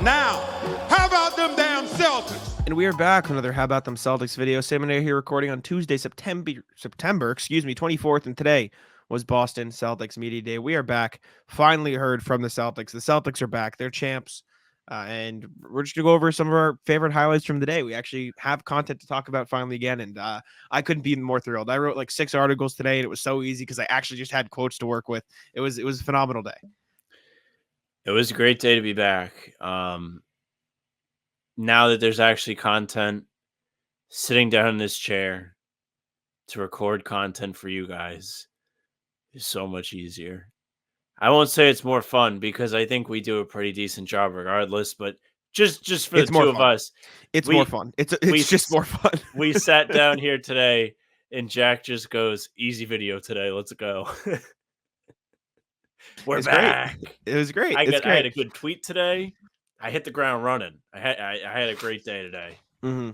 Now, how about them damn Celtics? And we are back with another How About Them Celtics video. Sam and I are here recording on Tuesday, September 24th, and today was Boston Celtics Media Day. We are back. Finally heard from the Celtics. The Celtics are back. They're champs. And we're just going to go over some of our favorite highlights from the day. We actually have content to talk about finally again, and I couldn't be more thrilled. I wrote like 6 articles today, and it was so easy because I actually just had quotes to work with. It was a phenomenal day. It was a great day to be back. Now that there's actually content, sitting down in this chair to record content for you guys is so much easier. I won't say it's more fun because I think we do a pretty decent job regardless, but just for the two of us, it's more fun. It's just more fun. We sat down here today and Jack just goes, "Easy video today. Let's go." We're back. Great. It was great. I had a good tweet today. I hit the ground running. I had a great day today. Mm-hmm.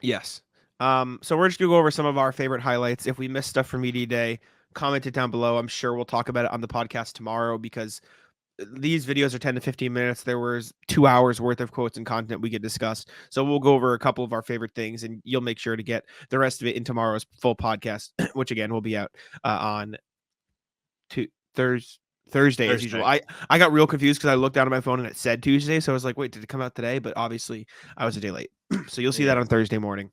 Yes. So we're just gonna go over some of our favorite highlights. If we missed stuff from Media Day, comment it down below. I'm sure we'll talk about it on the podcast tomorrow because these videos are 10 to 15 minutes. There was 2 hours worth of quotes and content we could discuss. So we'll go over a couple of our favorite things, and you'll make sure to get the rest of it in tomorrow's full podcast, which again will be out on Thursday as usual. I got real confused because I looked down at my phone and it said Tuesday, so I was like, wait, did it come out today? But obviously I was a day late. So you'll see that on Thursday morning.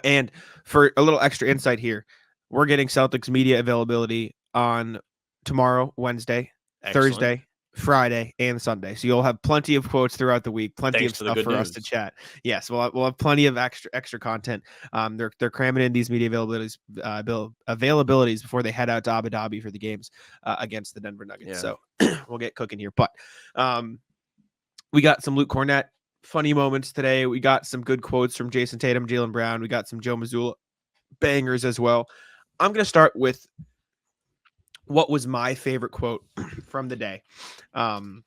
And for a little extra insight here, we're getting Celtics media availability on tomorrow, Wednesday, Thursday, Friday, and Sunday. So you'll have plenty of quotes throughout the week, plenty of stuff for us to chat. Yes, we'll have plenty of extra content. They're cramming in these media availabilities before they head out to Abu Dhabi for the games against the Denver Nuggets. Yeah. So we'll get cooking here. But we got some Luke Cornett funny moments today. We got some good quotes from Jason Tatum, Jaylen Brown. We got some Joe Mazzulla bangers as well. I'm going to start with what was my favorite quote from the day. And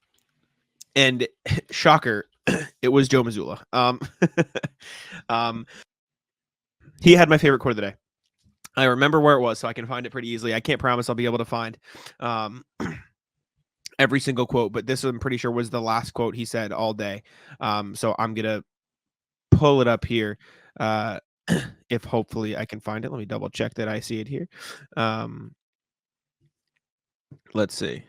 shocker, it was Joe Mazzulla. He had my favorite quote of the day. I remember where it was, so I can find it pretty easily. I can't promise I'll be able to find every single quote, but this I'm pretty sure was the last quote he said all day. So I'm going to pull it up here. If hopefully I can find it. Let me double check that I see it here. Let's see.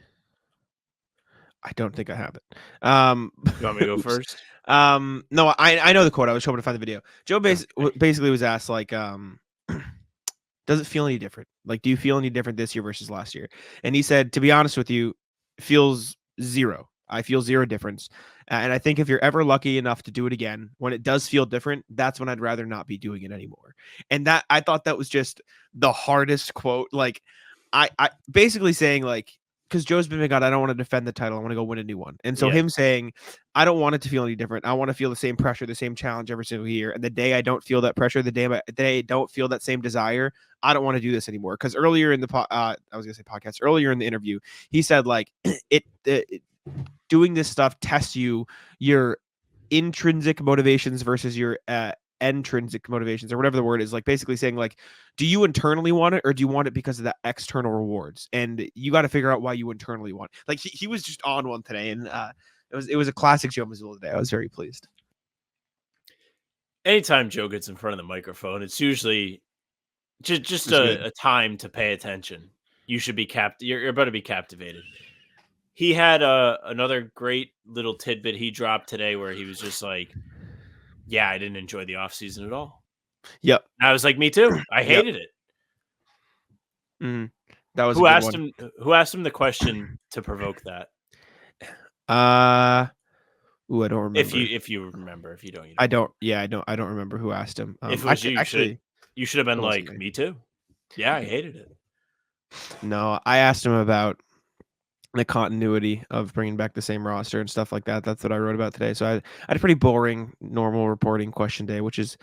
I don't think I have it. You want me to go first? No, I know the quote. I was hoping to find the video. Joe basically was asked, like, does it feel any different? Like, do you feel any different this year versus last year? And he said, to be honest with you, feels zero. I feel zero difference. And I think if you're ever lucky enough to do it again, when it does feel different, that's when I'd rather not be doing it anymore. And that I thought that was just the hardest quote. Like, I basically saying, like, because Joe's been God, I don't want to defend the title. I want to go win a new one. And so him saying, I don't want it to feel any different. I want to feel the same pressure, the same challenge every single year. And the day I don't feel that pressure, the day I don't feel that same desire, I don't want to do this anymore. Because earlier in the podcast, earlier in the interview, he said, like, doing this stuff tests your intrinsic motivations versus your intrinsic motivations, or whatever the word is, like basically saying, like, do you internally want it or do you want it because of the external rewards? And you got to figure out why you internally want it. Like he was just on one today, and it was a classic Joe Mazzulla today. I was very pleased. Anytime Joe gets in front of the microphone, it's usually just a time to pay attention. You should be you're about to be captivated. He had another great little tidbit he dropped today where he was just like, yeah, I didn't enjoy the offseason at all. Yep. And I was like, me too. I hated it. That was who asked him. Who asked him the question to provoke that? I don't remember. If you remember, if you don't, I don't. Yeah, I don't remember who asked him. If it was you should have been like, me too. Yeah, I hated it. No, I asked him about the continuity of bringing back the same roster and stuff like that. That's what I wrote about today. So I had a pretty boring, normal reporting question day, which is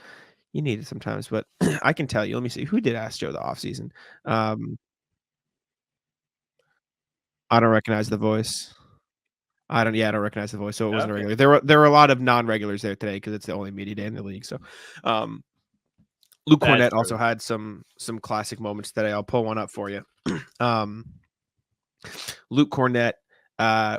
you need it sometimes. But I can tell you. Let me see who did ask Joe the offseason. I don't recognize the voice. I don't recognize the voice, so it wasn't regular. There were a lot of non-regulars there today because it's the only media day in the league. So, Luke Cornett also had some classic moments today. I'll pull one up for you. Luke Cornett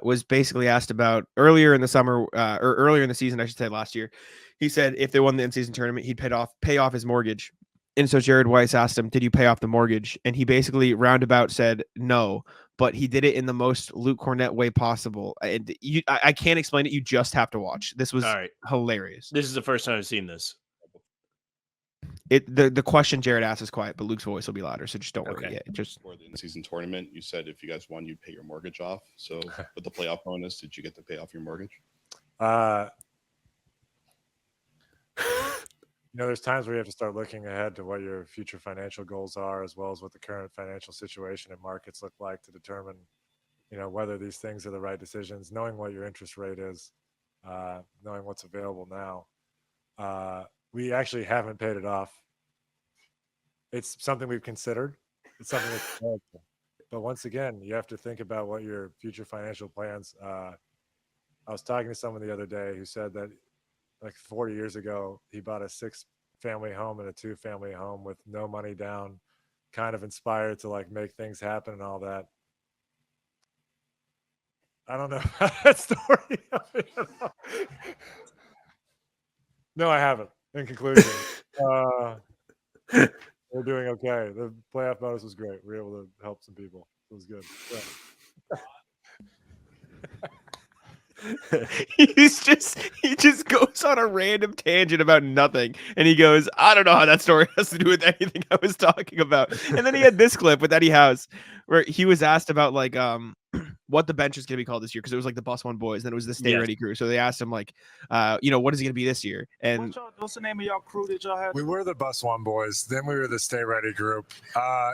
was basically asked about earlier in the summer or earlier in the season, I should say last year. He said if they won the in-season tournament, he'd pay off his mortgage. And so Jared Weiss asked him, "Did you pay off the mortgage?" And he basically roundabout said no, but he did it in the most Luke Cornett way possible. And I can't explain it. You just have to watch. This was All right. hilarious. This is the first time I've seen this. The question Jared asked is quiet, but Luke's voice will be louder, so just don't worry. Okay. Yeah, just For the in-season tournament, you said if you guys won, you'd pay your mortgage off. So with the playoff bonus, did you get to pay off your mortgage? There's times where you have to start looking ahead to what your future financial goals are, as well as what the current financial situation and markets look like to determine, whether these things are the right decisions. Knowing what your interest rate is, knowing what's available now. We actually haven't paid it off. It's something we've considered. It's something that's but once again, you have to think about what your future financial plans. I was talking to someone the other day who said that like 40 years ago, he bought a 6-family home and a 2-family home with no money down, kind of inspired to like make things happen and all that. I don't know that story. No, I haven't. In conclusion, we're doing okay. The playoff bonus was great. We were able to help some people. It was good. he just goes on a random tangent about nothing, and he goes, "I don't know how that story has to do with anything I was talking about." And then he had this clip with Eddie House where he was asked about like what the bench is going to be called this year, because it was like the Bus One Boys, then it was the Stay Ready crew. So they asked him like, what is it going to be this year? And what's the name of y'all crew that y'all had? We were the Bus One Boys, then we were the Stay Ready group.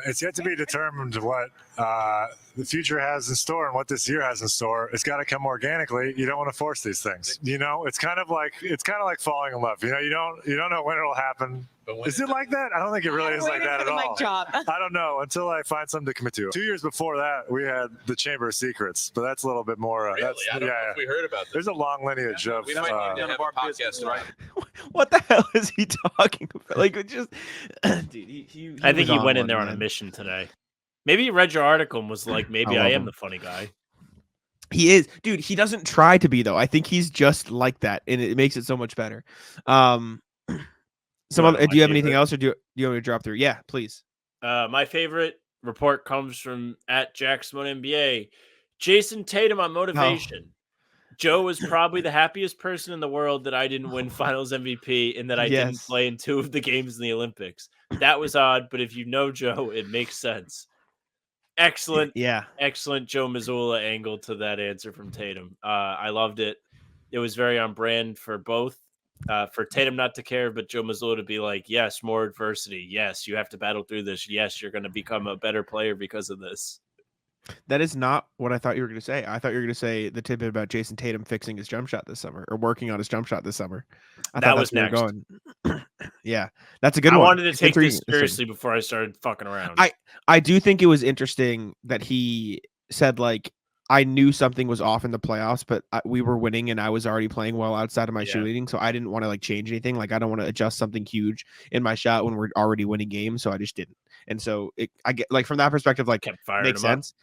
It's yet to be determined what the future has in store and what this year has in store. It's got to come organically. You don't want to force these things. It's kind of like falling in love. You don't know when it'll happen. Is it like that? I don't think it really is like that at all. I don't know until I find something to commit to. 2 years before that, we had the Chamber of Secrets, but that's a little bit more. Really? I don't know if we heard about this. There's a long lineage of. We might need to have a podcast, right? what the hell is he talking about? Like, it just, dude, I think he went in there on a mission today. Maybe he read your article and was like, maybe I am the funny guy. He is, dude. He doesn't try to be though. I think he's just like that, and it makes it so much better. Do you have anything else, or do you want me to drop through? Yeah, please. My favorite report comes from @JackSimoneNBA. Jason Tatum on motivation. Joe was probably the happiest person in the world that I didn't win Finals MVP and that I didn't play in 2 of the games in the Olympics. That was odd, but if you know Joe, it makes sense. Excellent, excellent Joe Mazzulla angle to that answer from Tatum. I loved it. It was very on brand for both. For Tatum not to care, but Joe Mazzulla to be like, yes, more adversity. Yes, you have to battle through this. Yes, you're going to become a better player because of this. That is not what I thought you were going to say. I thought you were going to say the tidbit about Jason Tatum fixing his jump shot this summer, or working on his jump shot this summer. That was next. Going. Yeah, that's a good one. I wanted to take this seriously before I started fucking around. I do think it was interesting that he said, like, I knew something was off in the playoffs, but we were winning and I was already playing well outside of my shooting. So I didn't want to like change anything. Like, I don't want to adjust something huge in my shot when we're already winning games. So I just didn't. And so I get like from that perspective, like, makes sense.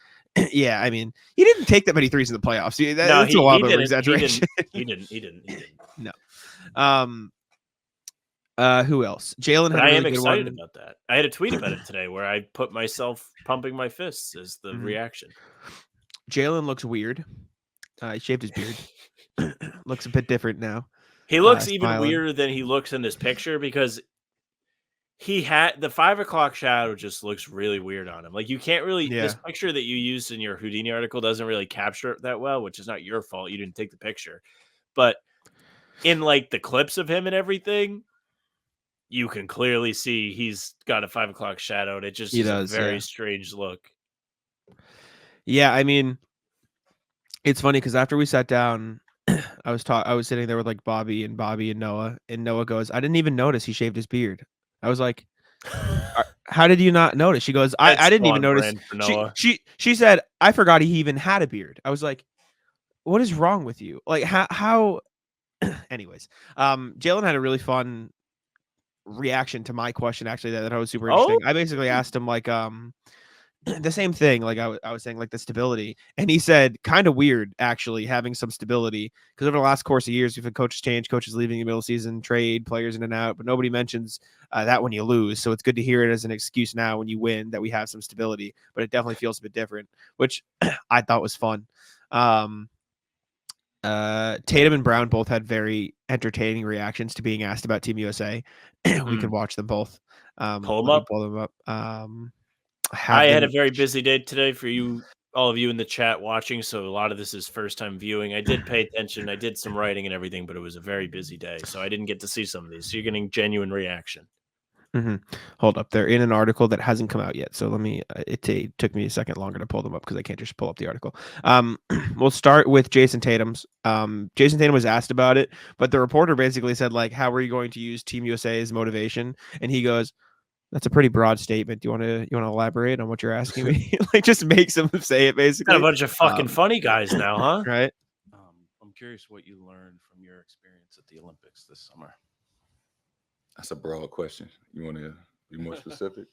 Yeah. I mean, he didn't take that many threes in the playoffs. That's a lot of exaggeration. He didn't. No. Who else? Jalen had I am excited about that. I had a tweet about it today where I put myself pumping my fists as the reaction. Jalen looks weird. He shaved his beard. Looks a bit different now. He looks even weirder than he looks in this picture because he had the 5 o'clock shadow just looks really weird on him. Like, you can't really, this picture that you used in your Houdini article doesn't really capture it that well, which is not your fault. You didn't take the picture. But in like the clips of him and everything, you can clearly see he's got a 5 o'clock shadow. And it just is a very strange look. Yeah, I mean, it's funny because after we sat down, I was sitting there with like Bobby and Noah, and Noah goes, "I didn't even notice he shaved his beard." I was like, "How did you not notice?" She goes, "I didn't even notice." She said, "I forgot he even had a beard." I was like, "What is wrong with you?" Like, how? Anyways, Jalen had a really fun reaction to my question. Actually, that I was super interesting. I basically asked him like, the same thing. Like I was saying, like the stability, and he said, kind of weird actually having some stability because over the last course of years, we've had coaches change, coaches leaving in the middle of the season, trade players in and out, but nobody mentions that when you lose. So it's good to hear it as an excuse now when you win that we have some stability, but it definitely feels a bit different, which I thought was fun. Tatum and Brown both had very entertaining reactions to being asked about Team USA. We can watch them both. Pull them let me up. pull them up. I had a very busy day today for you, all of you in the chat watching. So a lot of this is first time viewing. I did pay attention. I did some writing and everything, but it was a very busy day. So I didn't get to see some of these. So you're getting genuine reaction. Hold up. They're in an article that hasn't come out yet. So let me, it took me a second longer to pull them up because I can't just pull up the article. We'll start with Jason Tatum's. Jason Tatum was asked about it, but the reporter basically said, like, how are you going to use Team USA as motivation? And he goes, that's a pretty broad statement. Do you want to elaborate on what you're asking me? Like, just makes him say it basically. Got a bunch of fucking funny guys now, huh? Right. I'm curious what you learned from your experience at the Olympics this summer. That's a broad question. You want to be more specific?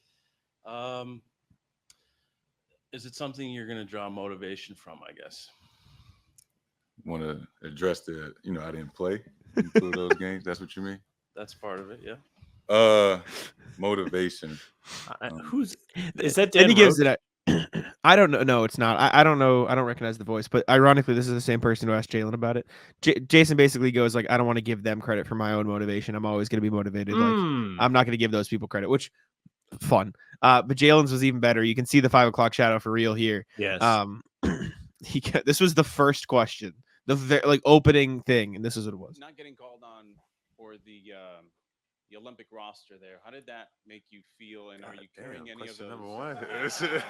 Is it something you're going to draw motivation from, I guess? Want to address the, I didn't play in two of those games. That's what you mean? That's part of it, yeah. Motivation. Is that Dan And he gives Roach? it I don't know. No, it's not. I don't know. I don't recognize the voice, but ironically, this is the same person who asked Jalen about it. Jason basically goes like, I don't want to give them credit for my own motivation. I'm always going to be motivated. Like, I'm not going to give those people credit, which fun. But Jalen's was even better. You can see the 5 o'clock shadow for real here. Yes. This was the first question, the opening thing, and this is what it was. Not getting called on for the Olympic roster there. How did that make you feel? And are you carrying any of those? Number one. Sorry,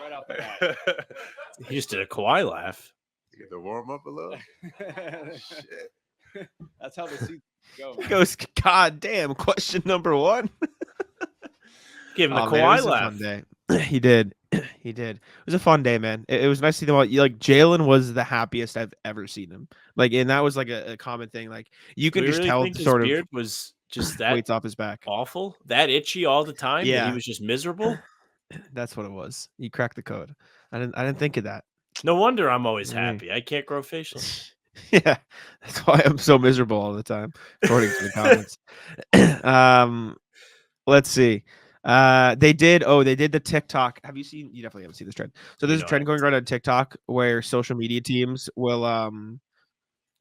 right off the bat. He just did a Kawhi laugh. Get to warm up a little. Shit. That's how the season go. He goes, God damn, question number one. Give him the Man, Kawhi it was laugh. a fun day. He did. He did. It was a fun day, man. It was nice to see them all. Like, Jalen was the happiest I've ever seen him. Like, and that was like a common thing. Like, you can Do we just really tell think his sort of beard was just that weights off his back. awful, that itchy all the time. That Yeah. he was just miserable. That's what it was. You cracked the code. I didn't think of that. No wonder I'm always Right. happy. I can't grow facial. Yeah, that's why I'm so miserable all the time, according to the comments. Let's see. They did the TikTok. Have you seen? You definitely haven't seen this trend. So there's a trend going around on TikTok where social media teams will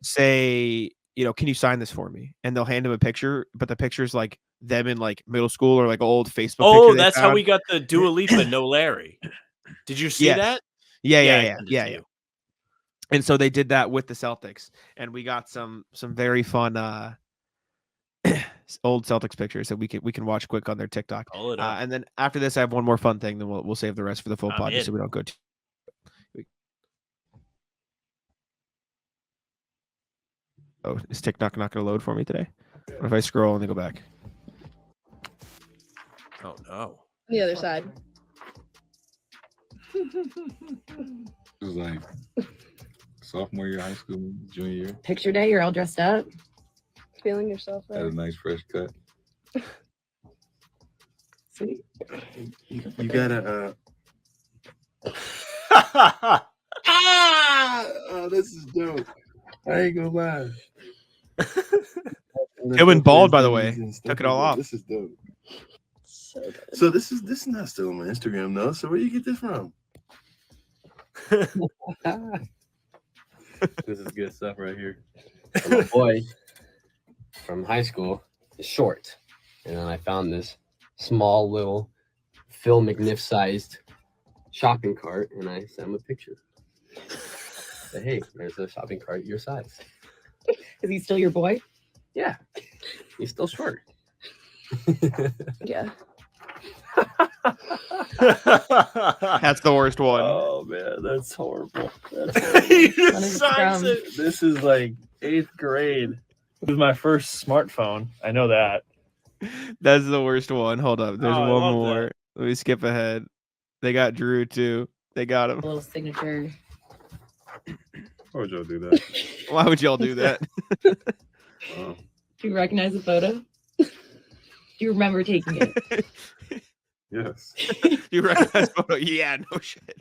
say, can you sign this for me? And they'll hand him a picture, but the picture's like them in like middle school or like old Facebook. Oh, that's how we got the Dua Lipa, no Larry. Did you see that? Yeah. And so they did that with the Celtics, and we got some very fun old Celtics pictures that we can watch quick on their TikTok. And then after this, I have one more fun thing. Then we'll save the rest for the full podcast, so we don't go too. Oh, is TikTok not going to load for me today? What if I scroll and then go back? Oh no! The other side. It was like sophomore year, high school, junior year. Picture day, you're all dressed up. Feeling yourself. Had a nice fresh cut. Sweet. You gotta. Oh, this is dope. I ain't gonna lie. It went bald, by the way. Took it all off. This is dope. So good. So this is not still on my Instagram though. So where do you get this from? This is good stuff right here. My boy from high school is short, and then I found this small little Phil McNiff sized shopping cart, and I sent him a picture. Said, hey, there's a shopping cart your size. Is he still your boy? Yeah, he's still short. Yeah. That's the worst one. Oh man, that's horrible. That's This is like 8th grade. This is my first smartphone. I know that. That's the worst one. Hold up. There's Oh, I one love more. that. Let me skip ahead. They got Drew too. They got him. A little signature. Why would y'all do that? Why would y'all do that? Wow. Do you recognize the photo? Do you remember taking it? Yes. You recognize photo? Yeah, no shit.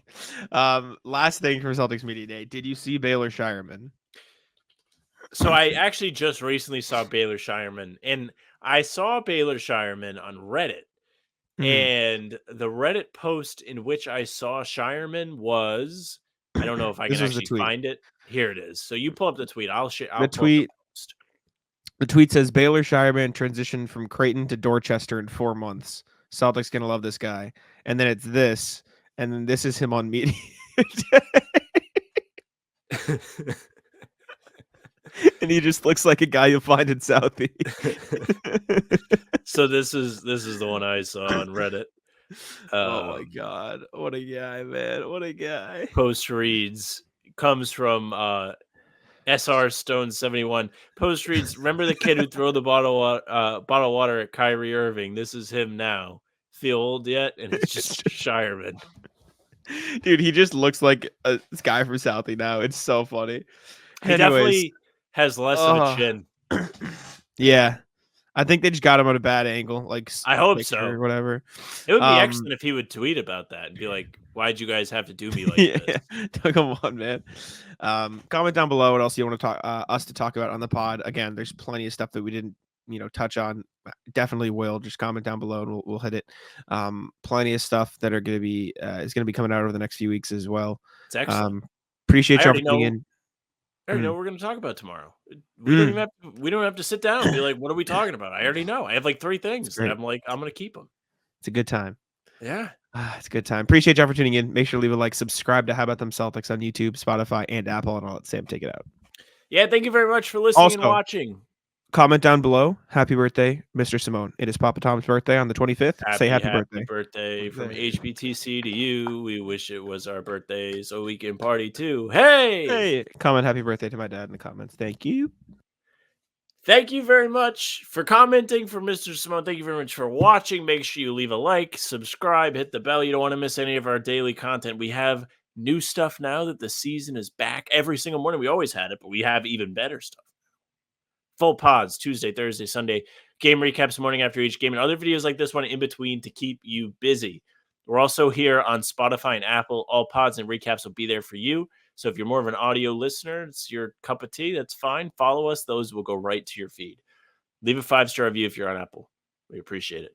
Last thing for Celtics Media Day. Did you see Baylor Shireman? So I actually just recently saw Baylor Shireman, and I saw Baylor Shireman on Reddit. And the Reddit post in which I saw Shireman was, I don't know if I This can was the actually tweet. find it. Here it is. So you pull up the tweet. I'll share. The tweet. The tweet says Baylor Shireman transitioned from Creighton to Dorchester in 4 months. Celtics gonna love this guy. And then it's this, and then this is him on media. And he just looks like a guy you'll find in Southie. So this is the one I saw on Reddit. Oh my god, what a guy, man! What a guy. Post reads comes from SR Stone 71. Post reads, remember the kid who threw the bottle of water at Kyrie Irving? This is him now. Feel old yet? And it's just Shireman. Dude, he just looks like this guy from Southie now. It's so funny. He definitely has less of a chin. Yeah. I think they just got him at a bad angle. Like I hope picture so. or whatever. It would be excellent if he would tweet about that and be like, why'd you guys have to do me like this? Come on, man. Comment down below what else you want to talk us to talk about on the pod. Again, there's plenty of stuff that we didn't, touch on. Definitely will. Just comment down below and we'll hit it. Plenty of stuff that are gonna be is gonna be coming out over the next few weeks as well. It's excellent. Appreciate y'all for tuning in. I already know what we're going to talk about tomorrow. We don't even have to sit down and be like, what are we talking about? I already know. I have like 3 things that I'm like, I'm going to keep them. It's a good time. Yeah. It's a good time. Appreciate y'all for tuning in. Make sure to leave a like, subscribe to How About Them Celtics on YouTube, Spotify, and Apple, and I'll let Sam take it out. Yeah, thank you very much for listening and watching. Comment down below. Happy birthday, Mr. Simone. It is Papa Tom's birthday on the 25th. Say happy birthday from HBTC to you. We wish it was our birthday so we can party too. Hey! Comment happy birthday to my dad in the comments. Thank you. Thank you very much for commenting, for Mr. Simone. Thank you very much for watching. Make sure you leave a like, subscribe, hit the bell. You don't want to miss any of our daily content. We have new stuff now that the season is back every single morning. We always had it, but we have even better stuff. Full pods Tuesday, Thursday, Sunday, game recaps morning after each game, and other videos like this one in between to keep you busy. We're also here on Spotify and Apple. All pods and recaps will be there for you. So if you're more of an audio listener, it's your cup of tea, that's fine. Follow us. Those will go right to your feed. Leave a 5-star review if you're on Apple. We appreciate it.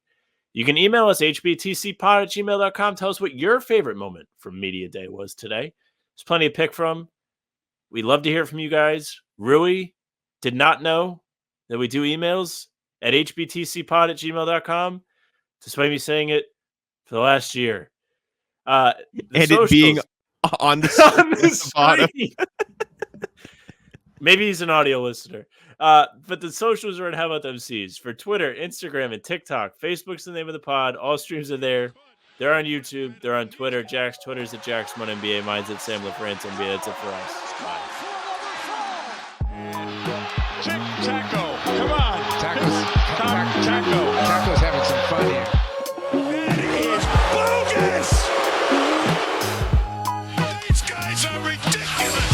You can email us, hbtcpod@gmail.com. Tell us what your favorite moment from Media Day was today. There's plenty to pick from. We'd love to hear from you guys. Rui did not know that we do emails at hbtcpod@gmail.com, despite me saying it for the last year. And it being on the screen. Maybe he's an audio listener. But the socials are at How About Them C's for Twitter, Instagram, and TikTok. Facebook's the name of the pod. All streams are there. They're on YouTube. They're on Twitter. Jack's Twitter's at JacksMunNBA. Mine's at Sam LaFrance NBA. That's it for us. Bye. Taco, come on. Taco's having some fun here. That is bogus. These guys are ridiculous.